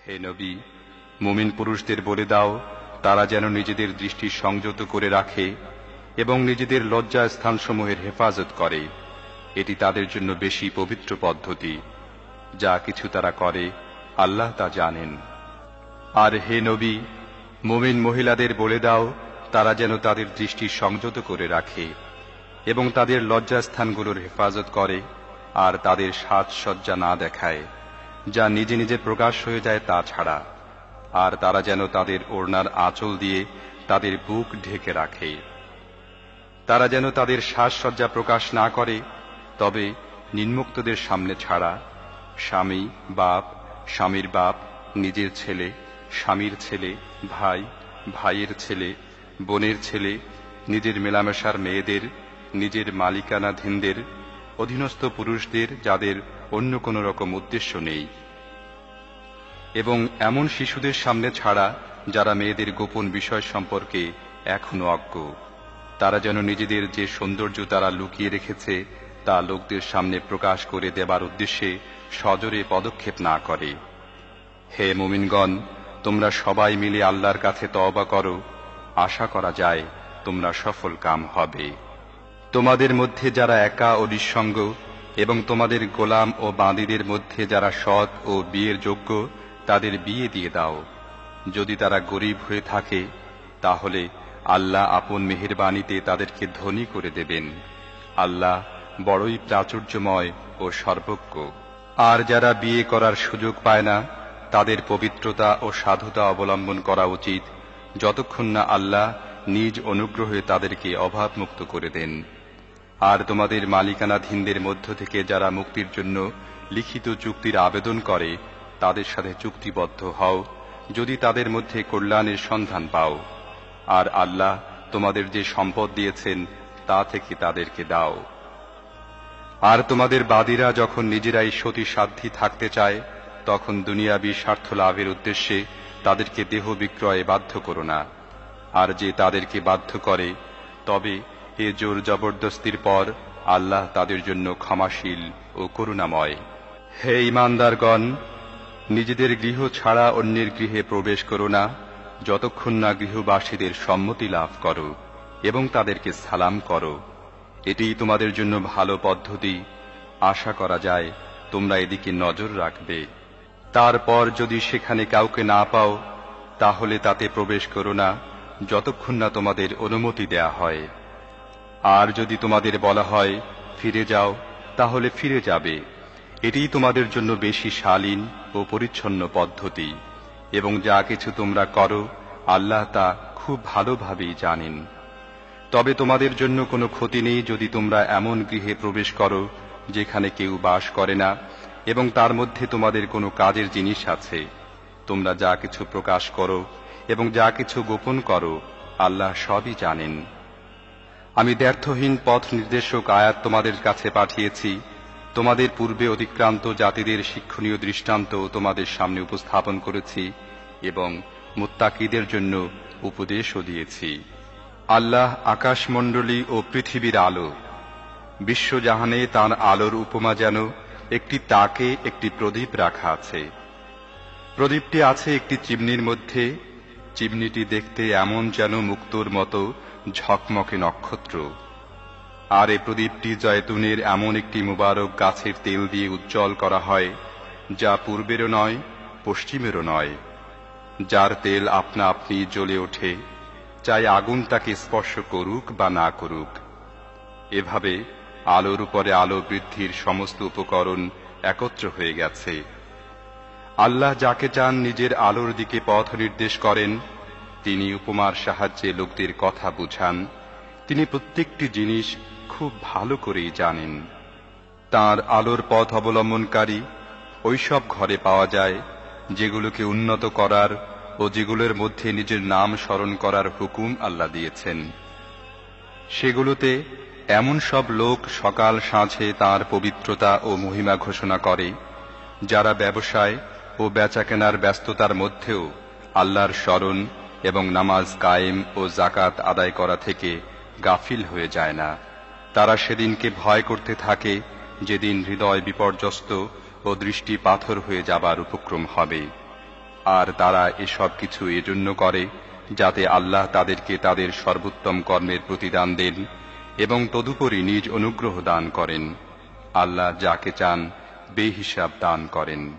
হে নবী, মুমিন পুরুষদের বলে দাও তারা যেন নিজেদের দৃষ্টি সংযত করে রাখে এবং নিজেদের লজ্জা স্থানসমূহের হেফাজত করে। এটি তাদের জন্য বেশি পবিত্র পদ্ধতি। যা কিছু তারা করে আল্লাহ তা জানেন। আর হে নবী, মুমিন মহিলাদের বলে দাও তারা যেন তাদের দৃষ্টি সংযত করে রাখে এবং তাদের লজ্জাস্থানগুলোর হেফাজত করে আর তাদের সাজসজ্জা না দেখায় যা নিজে নিজে প্রকাশ হয়ে যায় তা ছাড়া। আর তারা যেন তাদের ওড়নার আঁচল দিয়ে তাদের বুক ঢেকে রাখে। তারা যেন তাদের সাজসজ্জা প্রকাশ না করে, তবে নিম্মুক্তদের সামনে ছাড়া। স্বামী, বাপ, স্বামীর বাপ, নিজের ছেলে, স্বামীর ছেলে, ভাই, ভাইয়ের ছেলে, বোনের ছেলে, নিজের মেলামেশার মেয়েদের, নিজের মালিকানাধীনদের, অধীনস্থ পুরুষদের যাদের অন্য কোনো রকম উদ্দেশ্য নেই, এবং এমন শিশুদের সামনে ছাড়া যারা মেয়েদের গোপন বিষয় সম্পর্কে এখনো অজ্ঞ। তারা যেন নিজেদের যে সৌন্দর্য তারা লুকিয়ে রেখেছে তা লোকদের সামনে প্রকাশ করে দেবার উদ্দেশ্যে সজোরে পদক্ষেপ না করে। হে মুমিনগণ, তোমরা সবাই মিলে আল্লাহর কাছে তওবা করো, আশা করা যায় তোমরা সফল কাম হবে। তোমাদের মধ্যে যারা একা ও নিঃসঙ্গ এবং তোমাদের গোলাম ও বাঁদীদের মধ্যে যারা সৎ ও বিয়ের যোগ্য তাদের বিয়ে দিয়ে দাও। যদি তারা গরীব হয়ে থাকে তাহলে আল্লাহ আপন মেহেরবানিতে তাদেরকে ধনী করে দেবেন। আল্লাহ বড়ই প্রাচুর্যময় ও সর্বজ্ঞ। আর যারা বিয়ে করার সুযোগ পায় না তাদের পবিত্রতা ও সাধুতা অবলম্বন করা উচিত যতক্ষণ না আল্লাহ নিজ অনুগ্রহে তাদেরকে অভাবমুক্ত করে দেন। আর তোমাদের মালিকানাধীনদের মধ্য থেকে যারা মুক্তির জন্য লিখিত চুক্তির আবেদন করে তাদের সাথে চুক্তিবদ্ধ হও, যদি তাদের মধ্যে কল্যাণের সন্ধান পাও। আর আল্লাহ তোমাদের যে সম্পদ দিয়েছেন তা থেকে তাদেরকে দাও। আর তোমাদের বাদীরা যখন নিজেরাই সতী সাধ্যী থাকতে চায় তখন দুনিয়াবী স্বার্থ লাভের উদ্দেশ্যে তাদেরকে দেহ বিক্রয়ে বাধ্য করো না। আর যে তাদেরকে বাধ্য করে তবে এ জোর জবরদস্তির পর আল্লাহ তাদের জন্য ক্ষমাশীল ও করুণাময়। হে ঈমানদারগণ, নিজেদের গৃহ ছাড়া অন্যের গৃহে প্রবেশ করো না যতক্ষণ না গৃহবাসীদের সম্মতি লাভ করো এবং তাদেরকে সালাম করো। এটিই তোমাদের জন্য ভালো পদ্ধতি। আশা করা যায় তোমরা এদিকে নজর রাখবে। তারপর যদি সেখানে কাউকে না পাও তাহলে তাতে প্রবেশ করো না যতক্ষণ না তোমাদের অনুমতি দেয়া হয়। আর যদি তোমাদের বলা হয় ফিরে যাও তাহলে ফিরে যাবে। এটিই তোমাদের জন্য বেশি শালীন ও পরিচ্ছন্ন পদ্ধতি, এবং যা কিছু তোমরা করো আল্লাহ তা খুব ভালোভাবেই জানেন। তবে তোমাদের জন্য কোনো ক্ষতি নেই যদি তোমরা এমন গৃহে প্রবেশ করো যেখানে কেউ বাস করে না এবং তার মধ্যে তোমাদের কোনো কাজের জিনিস আছে। তোমরা যা কিছু প্রকাশ করো এবং যা কিছু গোপন করো আল্লাহ সবই জানেন। আমি দ্ব্যর্থহীন পথ নির্দেশক আয়াত তোমাদের কাছে পাঠিয়েছি। তোমাদের পূর্বে অতিক্রান্ত জাতিদের শিক্ষণীয় দৃষ্টান্ত তোমাদের সামনে উপস্থাপন করেছি এবং মুত্তাকিদের জন্য উপদেশও দিয়েছি। আল্লাহ আকাশমণ্ডলী ও পৃথিবীর আলো। বিশ্বজাহানে তাঁর আলোর উপমা যেন একটি তাকে একটি প্রদীপ রাখা আছে। প্রদীপটি আছে একটি চিমনির মধ্যে। চিমনিটি দেখতে এমন যেন মুক্তোর মতো ঝকমকে নক্ষত্র। আর এ প্রদীপটি জয়তুনের এমন একটি মুবারক গাছের তেল দিয়ে উজ্জ্বল করা হয় যা পূর্বেরও নয় পশ্চিমেরও নয়, যার তেল আপনা আপনি জ্বলে ওঠে, চাই আগুন তাকে স্পর্শ করুক বা না করুক। এভাবে আলোর উপরে আলো বৃদ্ধির সমস্ত উপকরণ একত্র হয়ে গেছে। আল্লাহ যাকে চান নিজের আলোর দিকে পথ নির্দেশ করেন। তিনি উপমার সাহায্যে লোকদের কথা বুঝান। তিনি প্রত্যেকটি জিনিস খুব ভালো করেই জানেন। তাঁর আলোর পথ অবলম্বনকারী ওইসব ঘরে পাওয়া যায় যেগুলোকে উন্নত করার ও যেগুলোর মধ্যে নিজের নাম স্মরণ করার হুকুম আল্লাহ দিয়েছেন। সেগুলোতে এমন সব লোক সকাল সাঁঝে তাঁর পবিত্রতা ও মহিমা ঘোষণা করে যারা ব্যবসায় ও বেচাকেনার ব্যস্ততার মধ্যেও আল্লাহর স্মরণ এবং নামাজ কায়েম ও জাকাত আদায় করা থেকে গাফিল হয়ে যায় না। তারা সেদিনকে ভয় করতে থাকে যেদিন হৃদয় বিপর্যস্ত ও দৃষ্টি পাথর হয়ে যাবার উপক্রম হবে। আর তারা এসব কিছু এজন্য করে যাতে আল্লাহ তাদেরকে তাদের সর্বোত্তম কর্মের প্রতিদান দেন এবং তদুপরি নিজ অনুগ্রহ দান করেন। আল্লাহ যাকে চান বেহিসাব দান করেন।